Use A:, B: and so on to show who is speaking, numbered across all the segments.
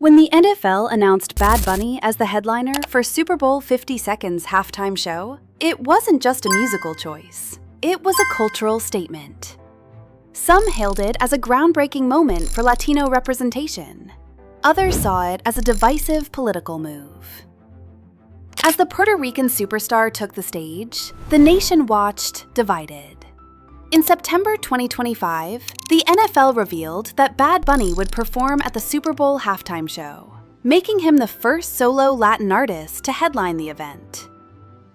A: When the NFL announced Bad Bunny as the headliner for Super Bowl 50 Seconds halftime show, it wasn't just a musical choice. It was a cultural statement. Some hailed it as a groundbreaking moment for Latino representation. Others saw it as a divisive political move. As the Puerto Rican superstar took the stage, the nation watched divided. In September 2025, the NFL revealed that Bad Bunny would perform at the Super Bowl halftime show, making him the first solo Latin artist to headline the event.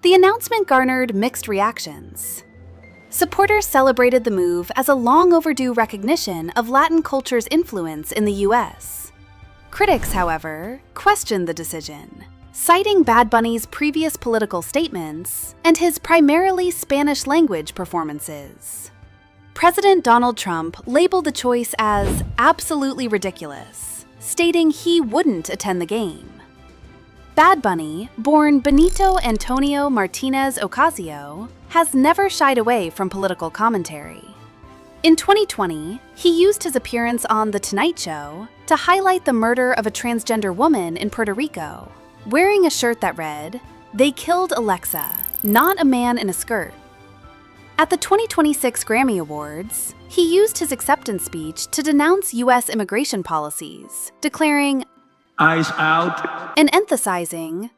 A: The announcement garnered mixed reactions. Supporters celebrated the move as a long-overdue recognition of Latin culture's influence in the U.S. Critics, however, questioned the decision, citing Bad Bunny's previous political statements and his primarily Spanish-language performances. President Donald Trump labeled the choice as absolutely ridiculous, stating he wouldn't attend the game. Bad Bunny, born Benito Antonio Martinez Ocasio, has never shied away from political commentary. In 2020, he used his appearance on The Tonight Show to highlight the murder of a transgender woman in Puerto Rico, wearing a shirt that read, "They killed Alexa, not a man in a skirt." At the 2026 Grammy Awards, he used his acceptance speech to denounce U.S. immigration policies, declaring,
B: "Eyes out,"
A: and emphasizing,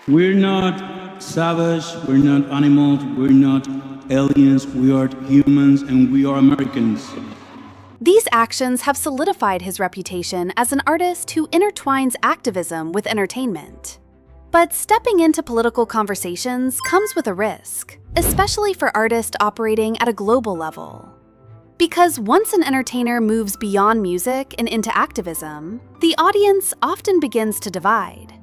B: "We're not savage, we're not animals, we're not aliens, we are humans and we are Americans."
A: These actions have solidified his reputation as an artist who intertwines activism with entertainment. But stepping into political conversations comes with a risk, especially for artists operating at a global level. Because once an entertainer moves beyond music and into activism, the audience often begins to divide.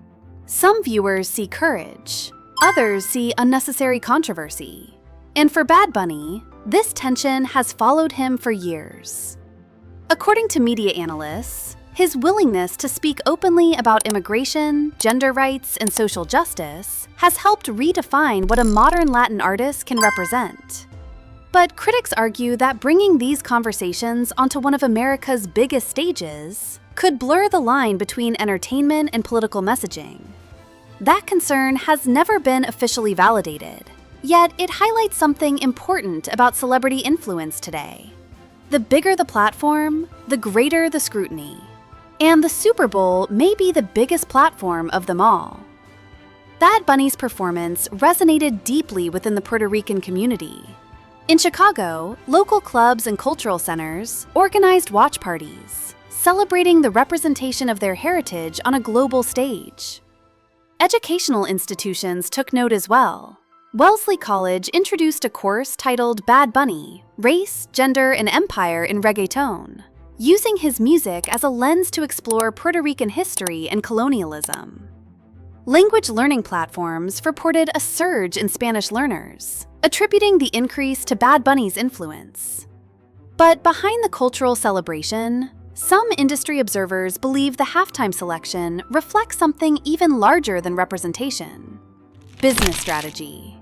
A: Some viewers see courage, others see unnecessary controversy. And for Bad Bunny, this tension has followed him for years. According to media analysts, his willingness to speak openly about immigration, gender rights, and social justice has helped redefine what a modern Latin artist can represent. But critics argue that bringing these conversations onto one of America's biggest stages could blur the line between entertainment and political messaging. That concern has never been officially validated, yet it highlights something important about celebrity influence today. The bigger the platform, the greater the scrutiny. And the Super Bowl may be the biggest platform of them all. Bad Bunny's performance resonated deeply within the Puerto Rican community. In Chicago, local clubs and cultural centers organized watch parties, celebrating the representation of their heritage on a global stage. Educational institutions took note as well. Wellesley College introduced a course titled Bad Bunny, Race, Gender, and Empire in Reggaeton, using his music as a lens to explore Puerto Rican history and colonialism. Language learning platforms reported a surge in Spanish learners, attributing the increase to Bad Bunny's influence. But behind the cultural celebration, some industry observers believe the halftime selection reflects something even larger than representation: business strategy.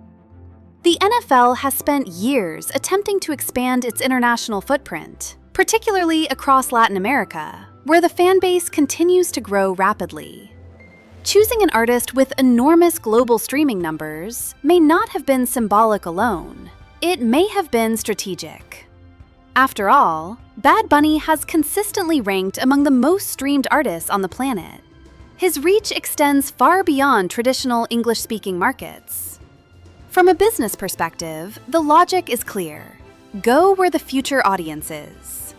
A: The NFL has spent years attempting to expand its international footprint, particularly across Latin America, where the fan base continues to grow rapidly. Choosing an artist with enormous global streaming numbers may not have been symbolic alone. It may have been strategic. After all, Bad Bunny has consistently ranked among the most streamed artists on the planet. His reach extends far beyond traditional English-speaking markets. From a business perspective, the logic is clear. Go where the future audience is.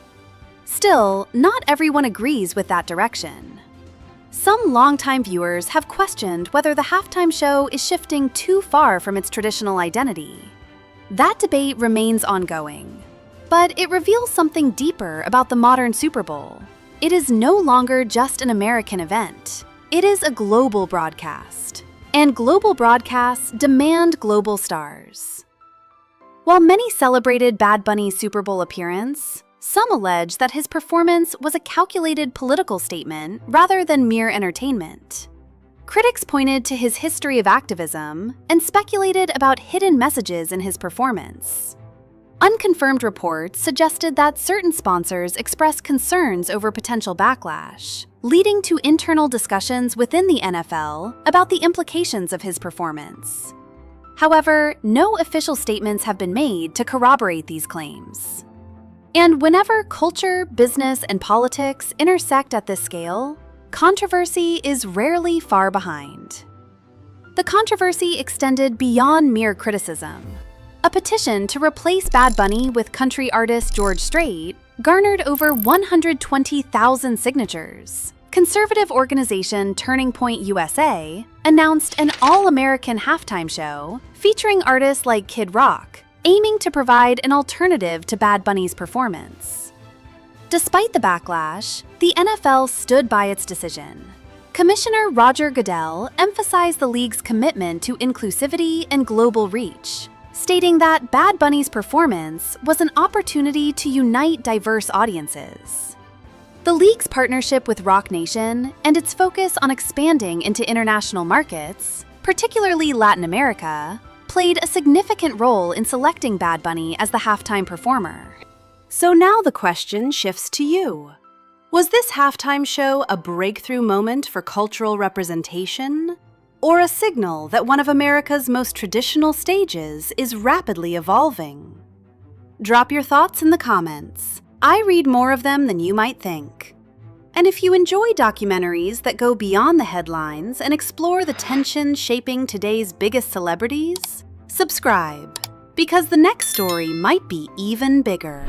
A: Still, not everyone agrees with that direction. Some longtime viewers have questioned whether the halftime show is shifting too far from its traditional identity. That debate remains ongoing, but it reveals something deeper about the modern Super Bowl. It is no longer just an American event. It is a global broadcast, and global broadcasts demand global stars. While many celebrated Bad Bunny's Super Bowl appearance, some allege that his performance was a calculated political statement rather than mere entertainment. Critics pointed to his history of activism and speculated about hidden messages in his performance. Unconfirmed reports suggested that certain sponsors expressed concerns over potential backlash, leading to internal discussions within the NFL about the implications of his performance. However, no official statements have been made to corroborate these claims. And whenever culture, business, and politics intersect at this scale, controversy is rarely far behind. The controversy extended beyond mere criticism. A petition to replace Bad Bunny with country artist George Strait garnered over 120,000 signatures. Conservative organization Turning Point USA announced an all-American halftime show featuring artists like Kid Rock, aiming to provide an alternative to Bad Bunny's performance. Despite the backlash, the NFL stood by its decision. Commissioner Roger Goodell emphasized the league's commitment to inclusivity and global reach, stating that Bad Bunny's performance was an opportunity to unite diverse audiences. The league's partnership with Roc Nation and its focus on expanding into international markets, particularly Latin America, played a significant role in selecting Bad Bunny as the halftime performer.
C: So now the question shifts to you. Was this halftime show a breakthrough moment for cultural representation? Or a signal that one of America's most traditional stages is rapidly evolving? Drop your thoughts in the comments. I read more of them than you might think. And if you enjoy documentaries that go beyond the headlines and explore the tension shaping today's biggest celebrities, subscribe, because the next story might be even bigger.